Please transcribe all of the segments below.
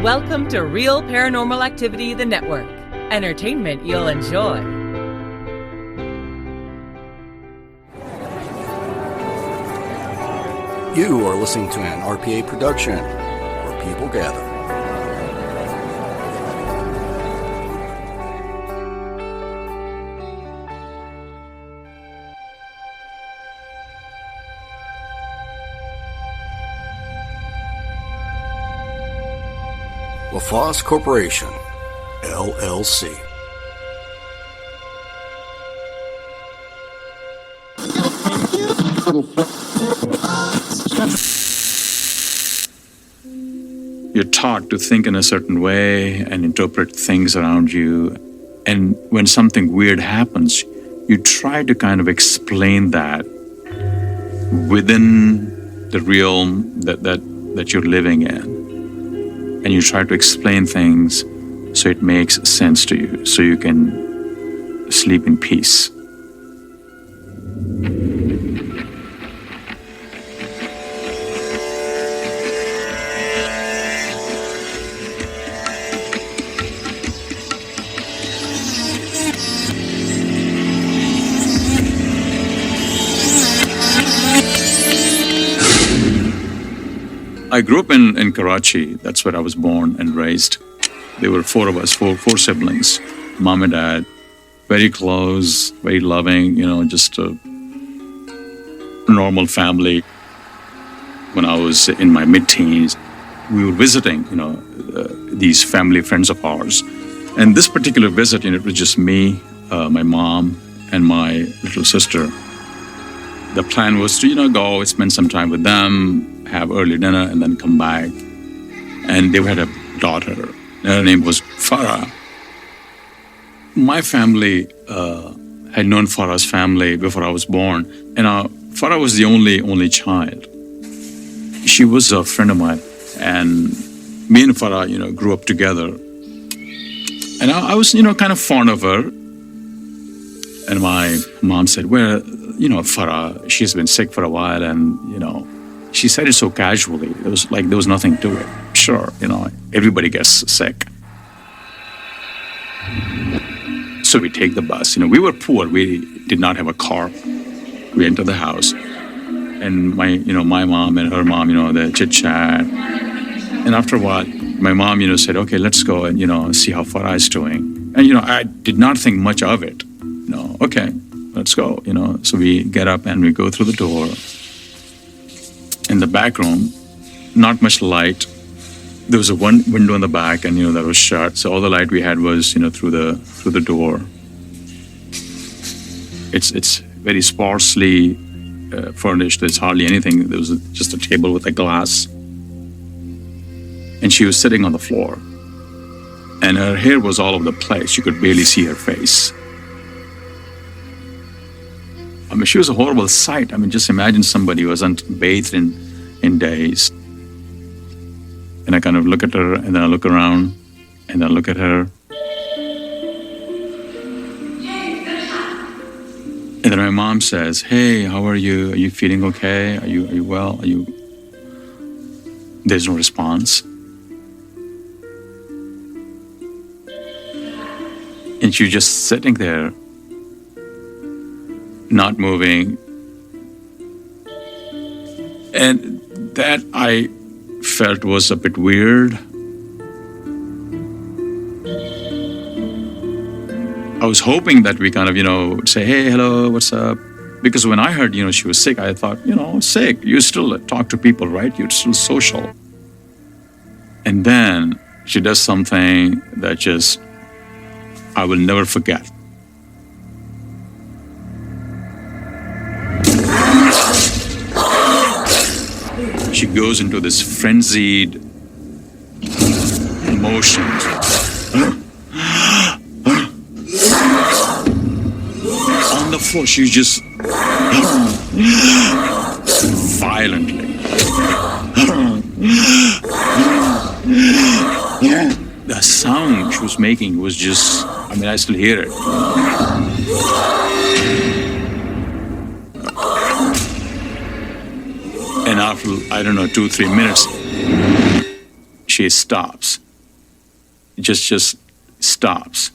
Welcome to Real Paranormal Activity, the network. Entertainment you'll enjoy. You are listening to an RPA production, where people gather. LaFosse Corporation, LLC. You're taught to think in a certain way and interpret things around you. And when something weird happens, you try to kind of explain that within the realm that you're living in. And you try to explain things so it makes sense to you, so you can sleep in peace. I grew up in Karachi. That's where I was born and raised. There were four of us, four siblings, mom and dad, very close, very loving, just a normal family. When I was in my mid-teens, we were visiting, these family friends of ours. And this particular visit, it was just me, my mom, and my little sister. The plan was to, go spend some time with them, have early dinner, and then come back. And they had a daughter. Her name was Farah. My family had known Farah's family before I was born. And Farah was the only child. She was a friend of mine. And me and Farah, grew up together. And I was, kind of fond of her. And my mom said, well, Farah, she's been sick for a while. And, she said it so casually. It was like there was nothing to it. Sure, everybody gets sick. So we take the bus. We were poor. We did not have a car. We entered the house. And my mom and her mom, they chit-chat. And after a while, my mom, said, okay, let's go and, see how Farah is doing. And, I did not think much of it. Okay, let's go, So we get up and we go through the door. In the back room, not much light. There was one window in the back, and that was shut. So all the light we had was through the door. It's very sparsely furnished. There's hardly anything. There was just a table with a glass, and she was sitting on the floor. And her hair was all over the place. You could barely see her face. She was a horrible sight. Just imagine somebody who wasn't bathed in days. And I kind of look at her, and then I look around, and then I look at her. And then my mom says, hey, how are you? Are you feeling okay? Are you well? There's no response. And she's just sitting there, not moving. And that I felt was a bit weird. I was hoping that we kind of, would say, hey, hello, what's up? Because when I heard, she was sick, I thought, sick. You still talk to people, right? You're still social. And then she does something that I will never forget. She goes into this frenzied motion. On the floor, she's just violently. The sound she was making was just, I still hear it. And after, 2-3 minutes, she stops. just stops,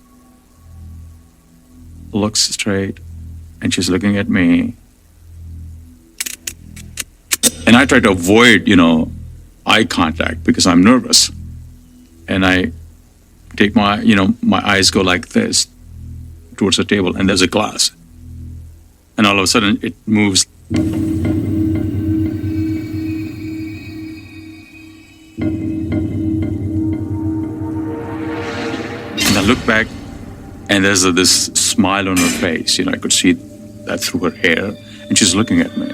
looks straight, and she's looking at me. And I try to avoid, eye contact because I'm nervous. And I take my eyes go like this towards the table, and there's a glass. And all of a sudden, it moves. And I look back, and there's this smile on her face. I could see that through her hair, and she's looking at me.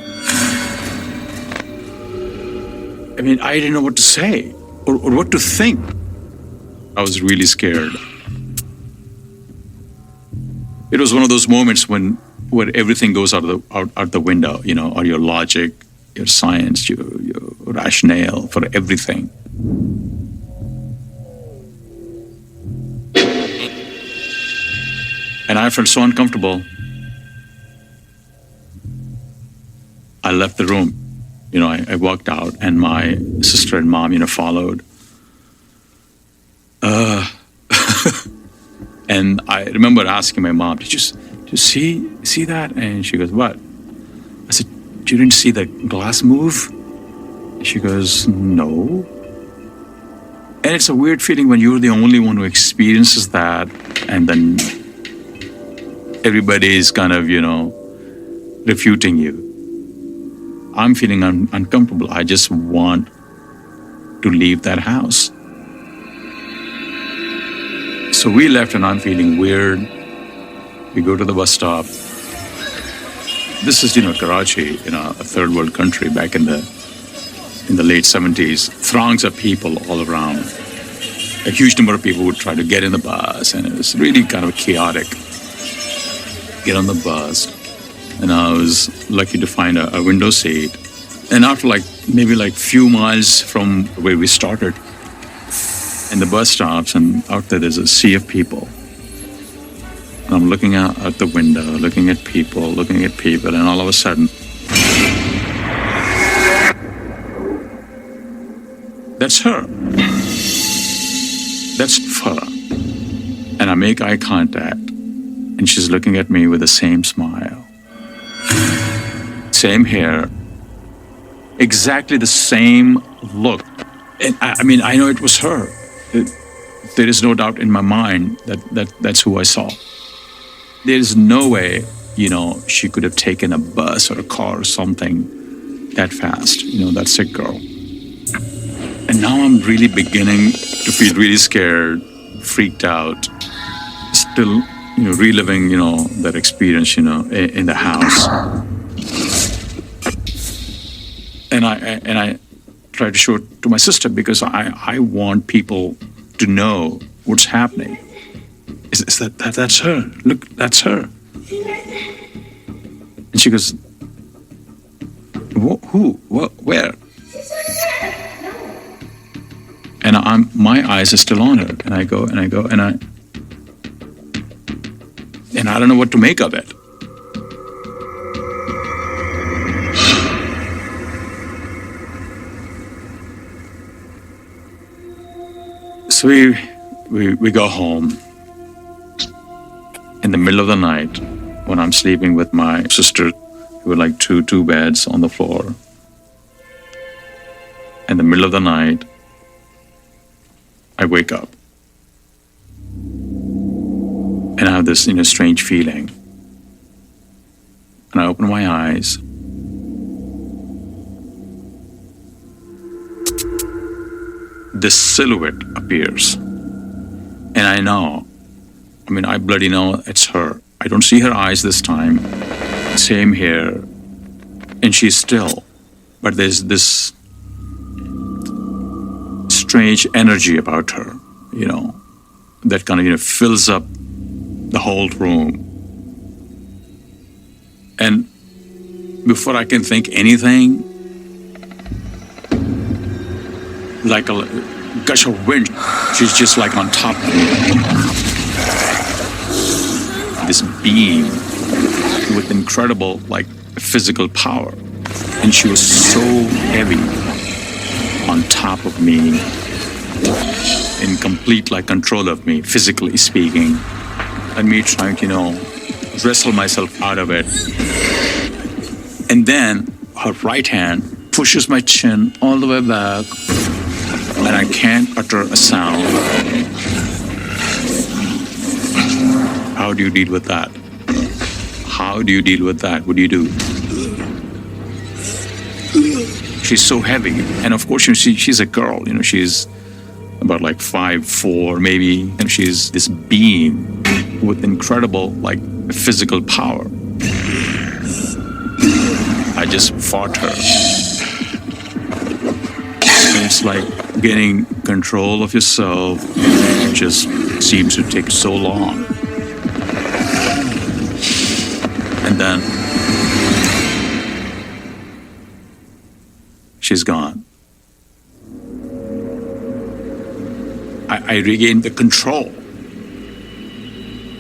I mean, I didn't know what to say or what to think. I was really scared. It was one of those moments where everything goes out the window, or your logic, your science, your rationale for everything. And I felt so uncomfortable. I left the room. I walked out, and my sister and mom, followed. And I remember asking my mom, did you see that? And she goes, what? I said, you didn't see the glass move? And she goes, no. And it's a weird feeling when you're the only one who experiences that, and then everybody is kind of, refuting you. I'm feeling uncomfortable. I just want to leave that house. So we left, and I'm feeling weird. We go to the bus stop. This is, Karachi, a third world country back in the late 70s. Throngs of people all around. A huge number of people would try to get in the bus, and it was really kind of chaotic. Get on the bus, and I was lucky to find a window seat. And after maybe few miles from where we started, and the bus stops, and out there's a sea of people. And I'm looking out the window, looking at people, and all of a sudden, that's her. That's Farah. And I make eye contact, and she's looking at me with the same smile. Same hair. Exactly the same look. And I know it was her. There is no doubt in my mind that's who I saw. There is no way, she could have taken a bus or a car or something that fast, that sick girl. And now I'm really beginning to feel really scared, freaked out, still, reliving, that experience, in the house. And I try to show it to my sister because I want people to know what's happening. Is that's her? Look, that's her. And she goes, who? What? Where? And my eyes are still on her, and I go, and I don't know what to make of it. So we go home in the middle of the night when I'm sleeping with my sister. We were two beds on the floor. In the middle of the night, I wake up. And I have this, strange feeling. And I open my eyes. This silhouette appears. And I know, I bloody know it's her. I don't see her eyes this time. Same hair. And she's still. But there's this strange energy about her, that kind of, fills up the whole room. And before I can think anything, like a gush of wind, she's just on top of me. This beam with incredible, physical power. And she was so heavy on top of me. in complete control of me, physically speaking, and me trying to, wrestle myself out of it. And then her right hand pushes my chin all the way back, and I can't utter a sound. How do you deal with that? How do you deal with that? What do you do? She's so heavy. And of course, she's a girl, she's about 5'4", maybe. And she's this being with incredible, physical power. I just fought her. And it's like getting control of yourself just seems to take so long. And then she's gone. I regained the control.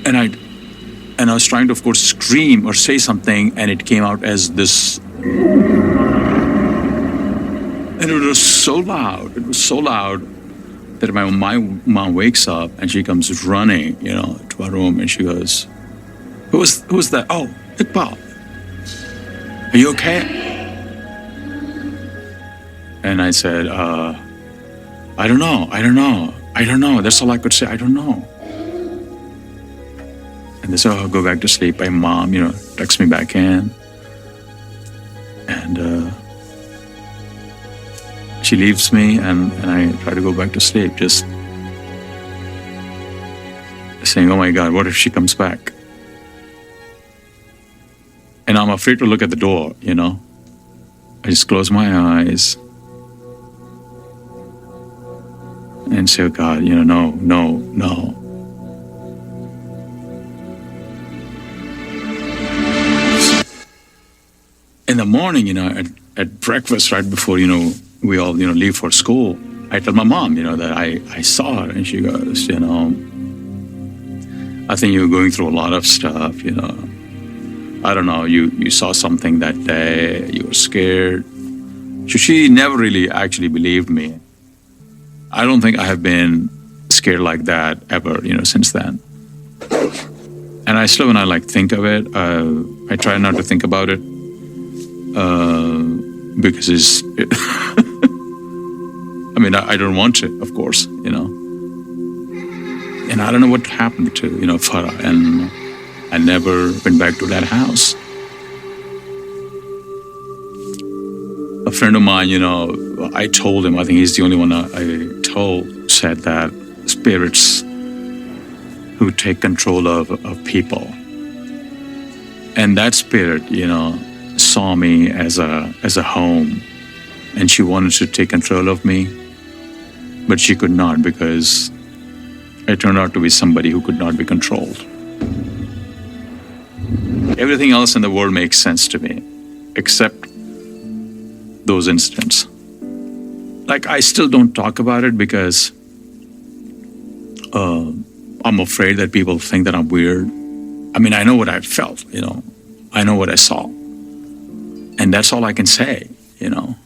And I was trying to, of course, scream or say something, and it came out as this. And it was so loud. It was so loud that my mom wakes up and she comes running, to our room, and she goes, "Who's that? Oh, Iqbal. Are you okay?" And I said, I don't know. That's all I could say. I don't know. And they said, "Oh, go back to sleep." My mom, tucks me back in. And she leaves me, and I try to go back to sleep, just saying, "Oh my God, what if she comes back?" And I'm afraid to look at the door, I just close my eyes and say, "Oh God, no. In the morning, at breakfast, right before, we all, leave for school, I tell my mom, that I saw her, and she goes, "I think you're going through a lot of stuff, I don't know, you saw something that day, you were scared." So she never really actually believed me. I don't think I have been scared like that ever, since then. And I still, when I think of it, I try not to think about it, because I don't want to, of course, And I don't know what happened to, Farah, and I never went back to that house. A friend of mine, I told him, I think he's the only one I told, said that spirits who take control of people. And that spirit, saw me as a home, and she wanted to take control of me, but she could not, because I turned out to be somebody who could not be controlled. Everything else in the world makes sense to me, except those incidents. I still don't talk about it because I'm afraid that people think that I'm weird. I know what I felt, I know what I saw. And that's all I can say, Don't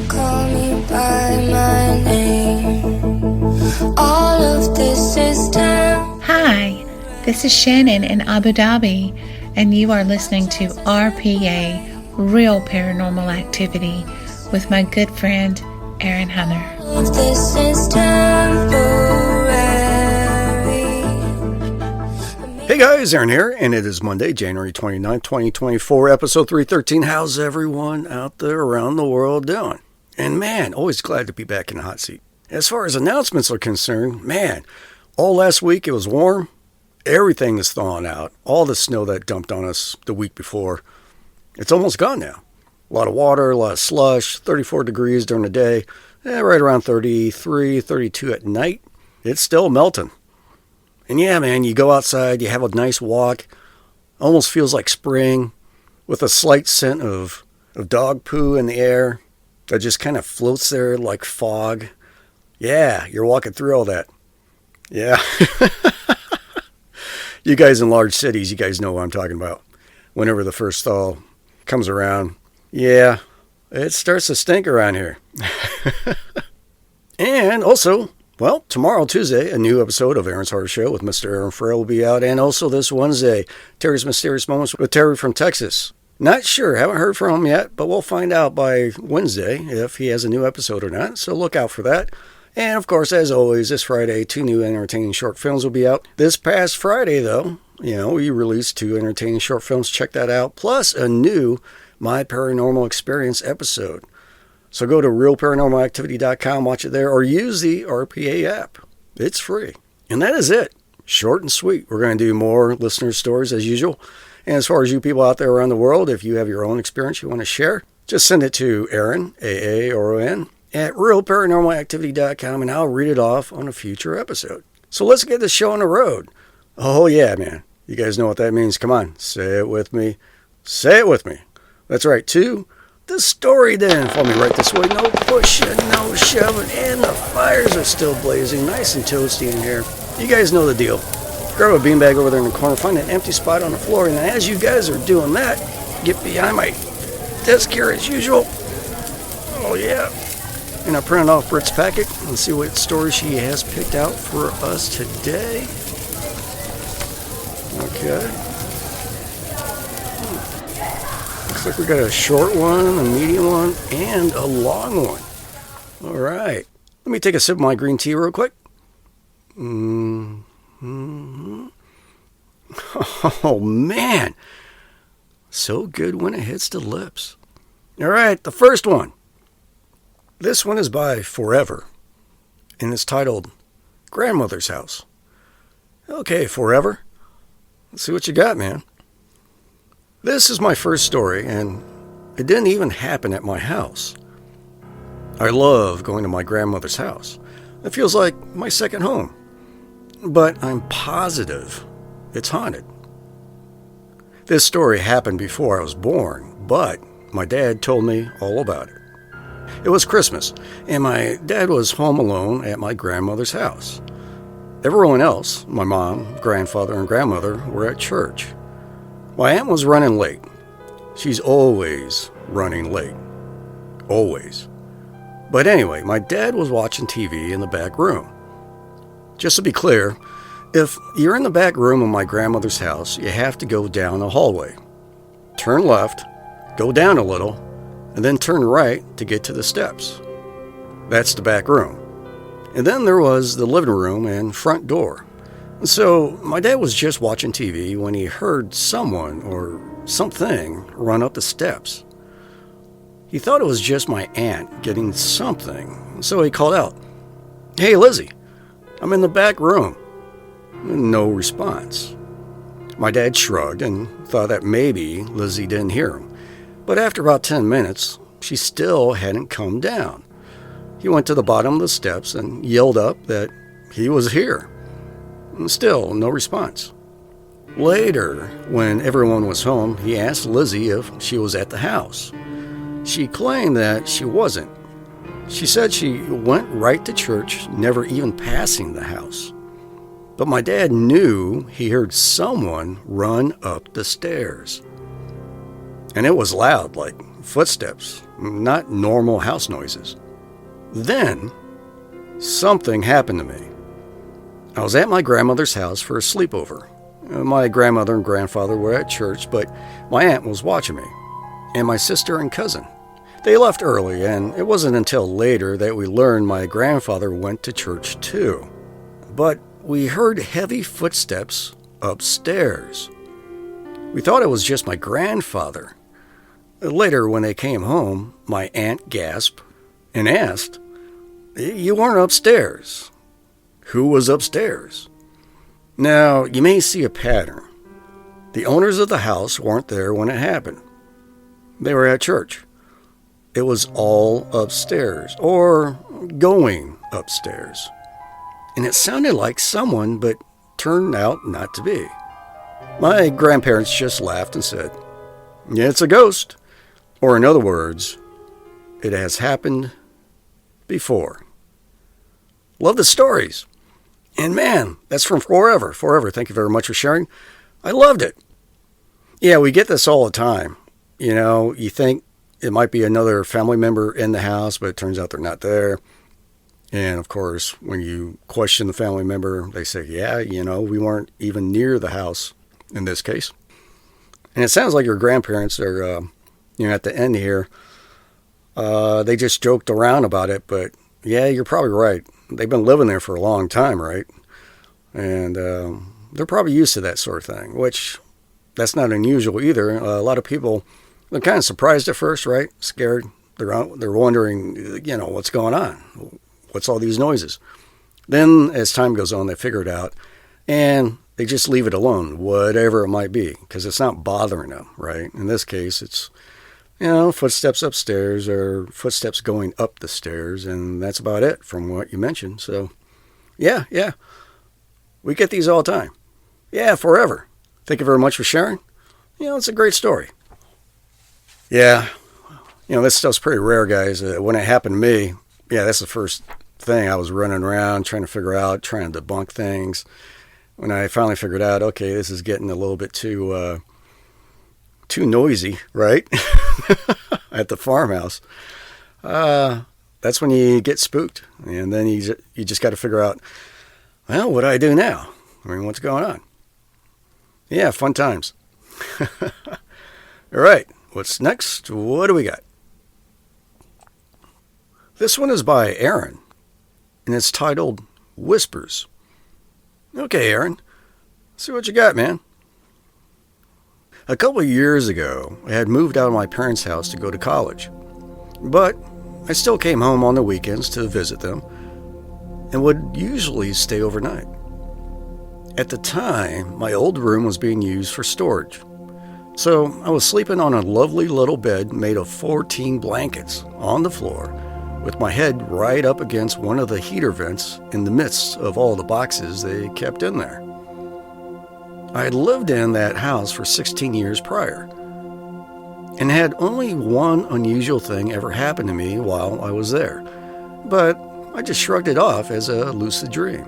call me by my name. All of this is time. Hi, this is Shannon in Abu Dhabi, and you are listening to RPA, Real Paranormal Activity, with my good friend, Aaron Hunter. All of this is temporary. Hey guys, Aaron here, and it is Monday, January 29th, 2024, episode 313. How's everyone out there around the world doing? And man, always glad to be back in the hot seat. As far as announcements are concerned, man, all last week it was warm. Everything is thawing out. All the snow that dumped on us the week before, it's almost gone now. A lot of water, a lot of slush, 34 degrees during the day, right around 33, 32 at night. It's still melting. And yeah, man, you go outside, you have a nice walk, almost feels like spring, with a slight scent of dog poo in the air that just kind of floats there like fog. Yeah, you're walking through all that. Yeah. You guys in large cities, you guys know what I'm talking about. Whenever the first thaw comes around, yeah, It starts to stink around here. And also, well, tomorrow, Tuesday, a new episode of Aaron's Horror Show with Mr. Aaron Frale will be out. And also this Wednesday, Terry's Mysterious Moments with Terry from Texas. Not sure, haven't heard from him yet, but we'll find out by Wednesday if he has a new episode or not. So look out for that. And of course, as always, this Friday, 2 new entertaining short films will be out. This past Friday, though, we released 2 entertaining short films. Check that out. Plus a new My Paranormal Experience episode. So go to realparanormalactivity.com, watch it there, or use the RPA app. It's free. And that is it. Short and sweet. We're going to do more listener stories as usual. And as far as you people out there around the world, if you have your own experience you want to share, just send it to Aaron, A-A-R-O-N, at realparanormalactivity.com, and I'll read it off on a future episode. So let's get this show on the road. Oh yeah, man. You guys know what that means. Come on, say it with me. Say it with me. That's right, to the story then. Follow me right this way. No pushing, no shoving, and the fires are still blazing. Nice and toasty in here. You guys know the deal. Grab a beanbag over there in the corner, find an empty spot on the floor, and as you guys are doing that, get behind my desk here as usual. Oh yeah. And I printed off Britt's packet and see what story she has picked out for us today. Okay. Looks like we got a short one, a medium one, and a long one. All right. Let me take a sip of my green tea real quick. Oh, man. So good when it hits the lips. All right, the first one. This one is by Forever, and it's titled Grandmother's House. Okay, Forever. Let's see what you got, man. This is my first story, and it didn't even happen at my house. I love going to my grandmother's house. It feels like my second home. But I'm positive it's haunted. This story happened before I was born, but my dad told me all about it. It was Christmas, and my dad was home alone at my grandmother's house. Everyone else, my mom, grandfather, and grandmother, were at church. My aunt was running late. She's always running late. Always. But anyway, my dad was watching TV in the back room. Just to be clear, if you're in the back room of my grandmother's house, you have to go down a hallway. Turn left, go down a little, and then turn right to get to the steps. That's the back room. And then there was the living room and front door. So my dad was just watching TV when he heard someone or something run up the steps. He thought it was just my aunt getting something, so he called out, "Hey, Lizzie, I'm in the back room." No response. My dad shrugged and thought that maybe Lizzie didn't hear him. But after about 10 minutes, she still hadn't come down. He went to the bottom of the steps and yelled up that he was here. And still, no response. Later, when everyone was home, he asked Lizzie if she was at the house. She claimed that she wasn't. She said she went right to church, never even passing the house. But my dad knew he heard someone run up the stairs. And it was loud, like footsteps, not normal house noises. Then, something happened to me. I was at my grandmother's house for a sleepover. My grandmother and grandfather were at church, but my aunt was watching me, and my sister and cousin. They left early, and it wasn't until later that we learned my grandfather went to church too. But we heard heavy footsteps upstairs. We thought it was just my grandfather. Later, when they came home, my aunt gasped and asked, "You weren't upstairs. Who was upstairs?" Now, you may see a pattern. The owners of the house weren't there when it happened. They were at church. It was all upstairs, or going upstairs. And it sounded like someone, but turned out not to be. My grandparents just laughed and said, "Yeah, it's a ghost." Or in other words, it has happened before. Love the stories. And man, that's from Forever. Forever, thank you very much for sharing. I loved it. Yeah, we get this all the time. You know, you think it might be another family member in the house, but it turns out they're not there. And of course, when you question the family member, they say, yeah, we weren't even near the house in this case. And it sounds like your grandparents are, at the end here, they just joked around about it, but yeah, you're probably right. They've been living there for a long time, right? And they're probably used to that sort of thing, which that's not unusual either. A lot of people, they're kind of surprised at first, right? Scared. They're wondering, what's going on? What's all these noises? Then as time goes on, they figure it out and they just leave it alone, whatever it might be, because it's not bothering them, right? In this case, it's, footsteps upstairs or footsteps going up the stairs, and that's about it from what you mentioned. So, yeah, we get these all the time. Yeah, forever. Thank you very much for sharing. It's a great story. Yeah, this stuff's pretty rare, guys. When it happened to me, that's the first thing. I was running around trying to debunk things. When I finally figured out, okay, this is getting a little bit too noisy, right? At the farmhouse. That's when you get spooked. And then you just got to figure out, well, what do I do now? What's going on? Yeah, fun times. All right, what's next? What do we got? This one is by Aaron, and it's titled Whispers. Okay, Aaron, see what you got, man. A couple of years ago, I had moved out of my parents' house to go to college, but I still came home on the weekends to visit them and would usually stay overnight. At the time, my old room was being used for storage, so I was sleeping on a lovely little bed made of 14 blankets on the floor, with my head right up against one of the heater vents in the midst of all the boxes they kept in there. I had lived in that house for 16 years prior, and had only one unusual thing ever happen to me while I was there, but I just shrugged it off as a lucid dream.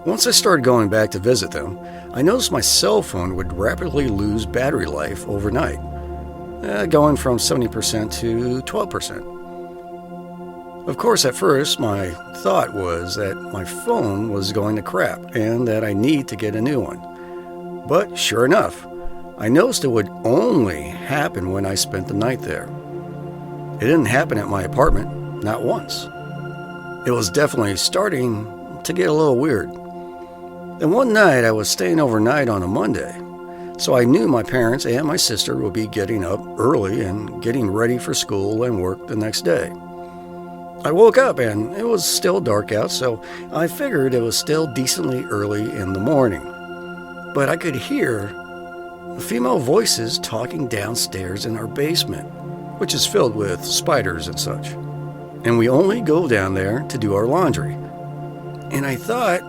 Once I started going back to visit them, I noticed my cell phone would rapidly lose battery life overnight, going from 70% to 12%. Of course, at first, my thought was that my phone was going to crap and that I need to get a new one. But sure enough, I noticed it would only happen when I spent the night there. It didn't happen at my apartment, not once. It was definitely starting to get a little weird. Then one night I was staying overnight on a Monday, so I knew my parents and my sister would be getting up early and getting ready for school and work the next day. I woke up and it was still dark out, so I figured it was still decently early in the morning. But I could hear female voices talking downstairs in our basement, which is filled with spiders and such. And we only go down there to do our laundry. And I thought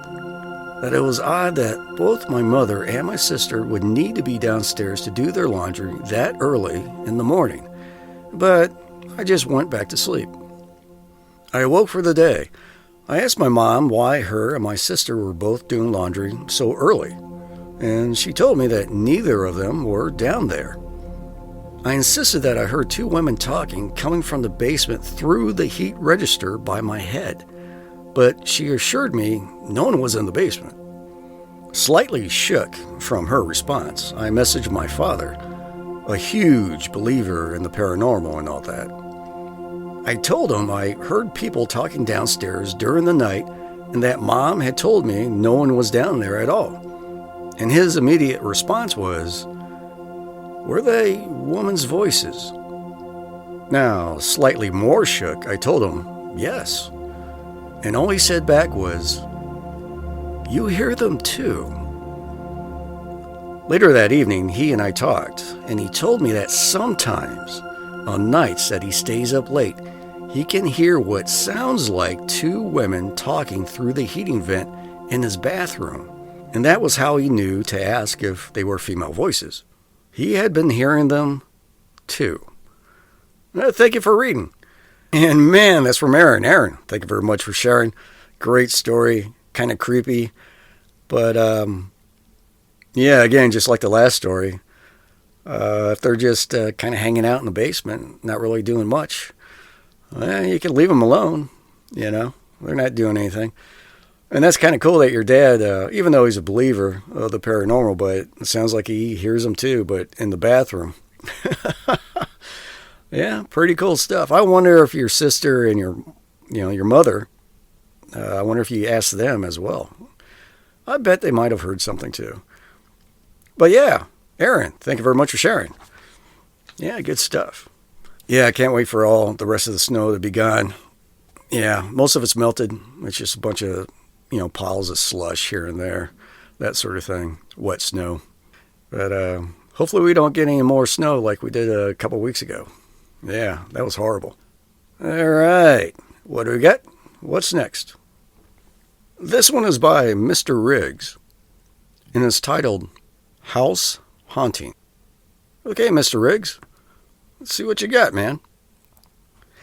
that it was odd that both my mother and my sister would need to be downstairs to do their laundry that early in the morning. But I just went back to sleep. I awoke for the day. I asked my mom why her and my sister were both doing laundry so early, and she told me that neither of them were down there. I insisted that I heard two women talking coming from the basement through the heat register by my head, but she assured me no one was in the basement. Slightly shook from her response, I messaged my father, a huge believer in the paranormal and all that. I told him I heard people talking downstairs during the night and that Mom had told me no one was down there at all. And his immediate response was, "Were they women's voices?" Now, slightly more shook, I told him, yes. And all he said back was, "You hear them too." Later that evening, he and I talked, and he told me that sometimes, on nights that he stays up late, he can hear what sounds like two women talking through the heating vent in his bathroom. And that was how he knew to ask if they were female voices. He had been hearing them too. Thank you for reading. And man, that's from Aaron. Aaron, thank you very much for sharing. Great story, kind of creepy. But yeah, again, just like the last story, If they're just kind of hanging out in the basement, not really doing much, you can leave them alone. They're not doing anything. And that's kind of cool that your dad, even though he's a believer of the paranormal, but it sounds like he hears them too, but in the bathroom. Yeah, pretty cool stuff. I wonder if your sister and your mother, I wonder if you asked them as well. I bet they might have heard something too. But yeah, Aaron, thank you very much for sharing. Yeah, good stuff. Yeah, I can't wait for all the rest of the snow to be gone. Yeah, most of it's melted. It's just a bunch of, piles of slush here and there, that sort of thing, wet snow. But hopefully we don't get any more snow like we did a couple weeks ago. Yeah, that was horrible. All right, what do we got? What's next? This one is by Mr. Riggs, and it's titled House Haunting. Okay, Mr. Riggs, let's see what you got, man.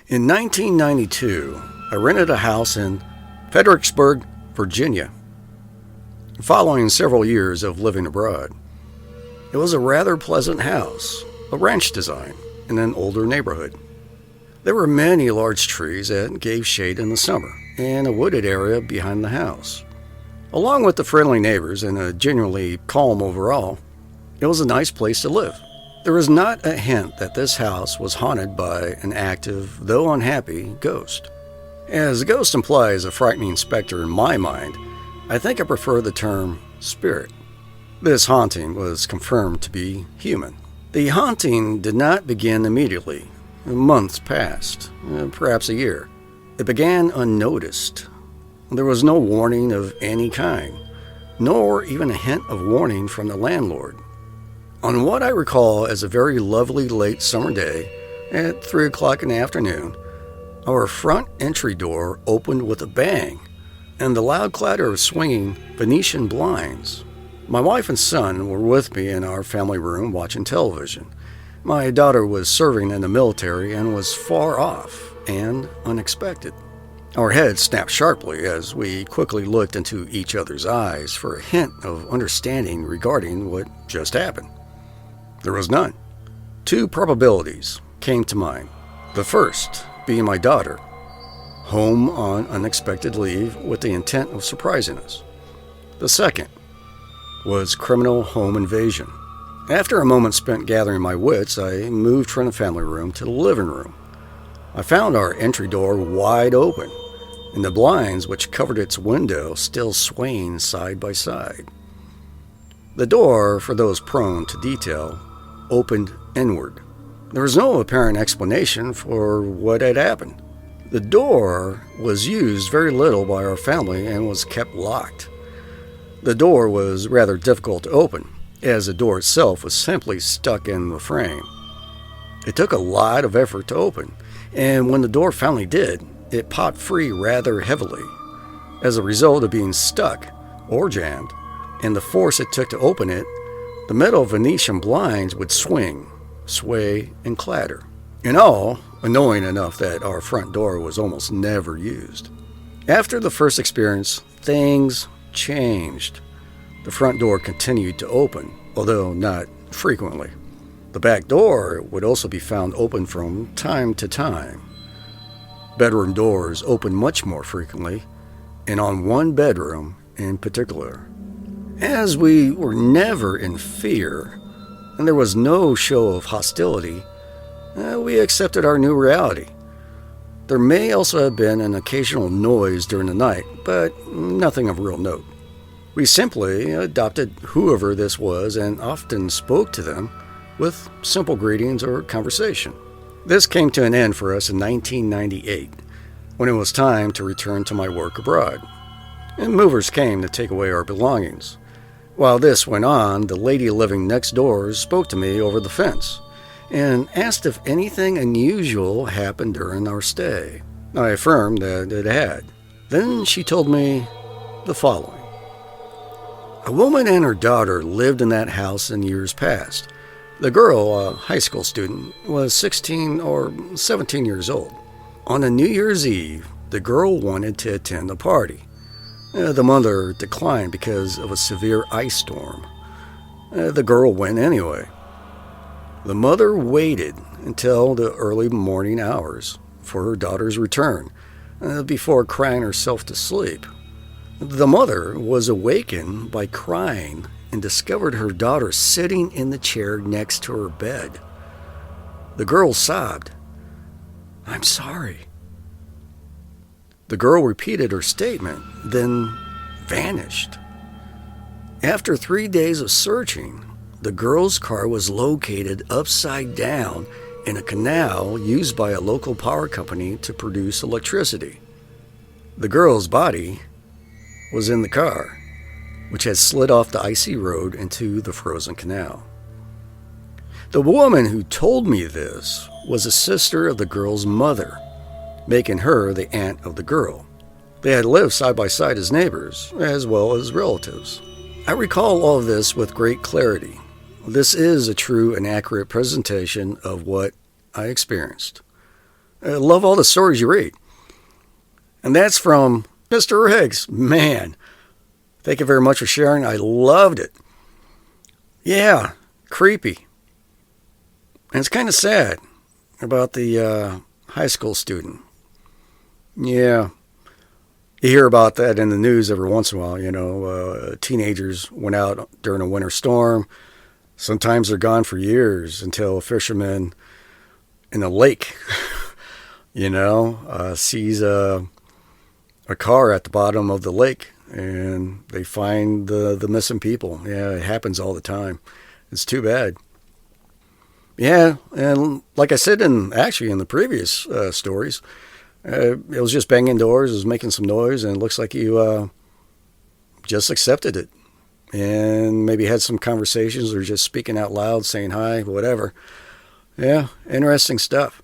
In 1992, I rented a house in Fredericksburg, Virginia, following several years of living abroad. It was a rather pleasant house, a ranch design, in an older neighborhood. There were many large trees that gave shade in the summer, and a wooded area behind the house. Along with the friendly neighbors and a genuinely calm overall, it was a nice place to live. There was not a hint that this house was haunted by an active, though unhappy, ghost. As ghost implies a frightening specter in my mind, I think I prefer the term spirit. This haunting was confirmed to be human. The haunting did not begin immediately. Months passed, perhaps a year. It began unnoticed. There was no warning of any kind, nor even a hint of warning from the landlord. On what I recall as a very lovely late summer day, at 3 o'clock in the afternoon, our front entry door opened with a bang, and the loud clatter of swinging Venetian blinds. My wife and son were with me in our family room watching television. My daughter was serving in the military and was far off and unexpected. Our heads snapped sharply as we quickly looked into each other's eyes for a hint of understanding regarding what just happened. There was none. 2 probabilities came to mind. The first being my daughter, home on unexpected leave with the intent of surprising us. The second was criminal home invasion. After a moment spent gathering my wits, I moved from the family room to the living room. I found our entry door wide open, and the blinds which covered its window still swaying side by side. The door, for those prone to detail, opened inward. There was no apparent explanation for what had happened. The door was used very little by our family and was kept locked. The door was rather difficult to open, as the door itself was simply stuck in the frame. It took a lot of effort to open, and when the door finally did, it popped free rather heavily, as a result of being stuck or jammed, and the force it took to open it, the metal Venetian blinds would swing, sway, and clatter. In all, annoying enough that our front door was almost never used. After the first experience, things changed. The front door continued to open, although not frequently. The back door would also be found open from time to time. Bedroom doors opened much more frequently, and on one bedroom in particular. As we were never in fear, and there was no show of hostility, we accepted our new reality. There may also have been an occasional noise during the night, but nothing of real note. We simply adopted whoever this was and often spoke to them with simple greetings or conversation. This came to an end for us in 1998, when it was time to return to my work abroad, and movers came to take away our belongings. While this went on, the lady living next door spoke to me over the fence and asked if anything unusual happened during our stay. I affirmed that it had. Then she told me the following. A woman and her daughter lived in that house in years past. The girl, a high school student, was 16 or 17 years old. On a New Year's Eve, the girl wanted to attend the party. The mother declined because of a severe ice storm. The girl went anyway. The mother waited until the early morning hours for her daughter's return before crying herself to sleep. The mother was awakened by crying and discovered her daughter sitting in the chair next to her bed. The girl sobbed, "I'm sorry." The girl repeated her statement, then vanished. After 3 days of searching, the girl's car was located upside down in a canal used by a local power company to produce electricity. The girl's body was in the car, which had slid off the icy road into the frozen canal. The woman who told me this was a sister of the girl's mother, making her the aunt of the girl. They had lived side by side as neighbors, as well as relatives. I recall all of this with great clarity. This is a true and accurate presentation of what I experienced. I love all the stories you read. And that's from Mr. Riggs. Man, thank you very much for sharing. I loved it. Yeah, creepy. And it's kind of sad about the high school student. Yeah, you hear about that in the news every once in a while. Teenagers went out during a winter storm. Sometimes they're gone for years until a fisherman in a lake, sees a car at the bottom of the lake, and they find the missing people. Yeah, it happens all the time. It's too bad. Yeah, and like I said in the previous stories, it was just banging doors, it was making some noise, and it looks like you just accepted it. And maybe had some conversations or just speaking out loud, saying hi, whatever. Yeah, interesting stuff.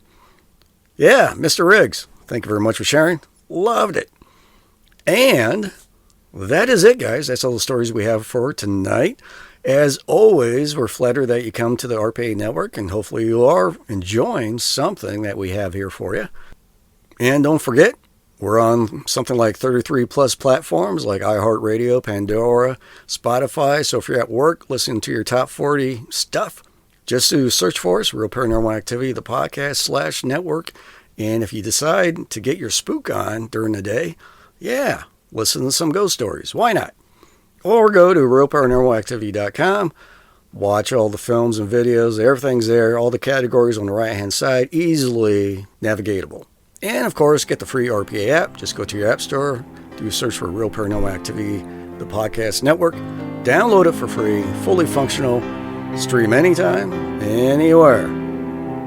Yeah, Mr. Riggs, thank you very much for sharing. Loved it. And that is it, guys. That's all the stories we have for tonight. As always, we're flattered that you come to the RPA network, and hopefully you are enjoying something that we have here for you. And don't forget, we're on something like 33 plus platforms like iHeart, Pandora, Spotify. So if you're at work listening to your top 40 stuff, just to search for us, Real Paranormal Activity, the podcast /network. And if you decide to get your spook on during the day, yeah, listen to some ghost stories. Why not? Or go to realparanormalactivity.com, watch all the films and videos. Everything's there. All the categories on the right-hand side, easily navigatable. And, of course, get the free RPA app. Just go to your app store, do a search for Real Paranormal Activity, the podcast network. Download it for free, fully functional, stream anytime, anywhere.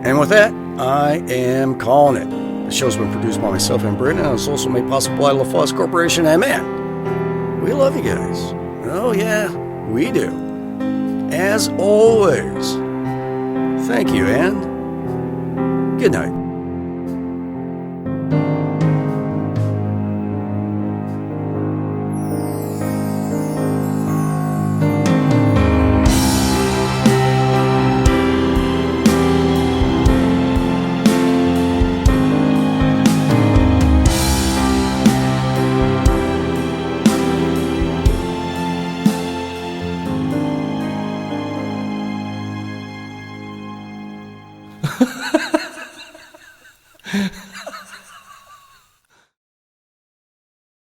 And with that, I am calling it. The show's been produced by myself and Brittany, and it's also made possible by LaFosse Corporation. And man, we love you guys. Oh, yeah, we do. As always, thank you and good night.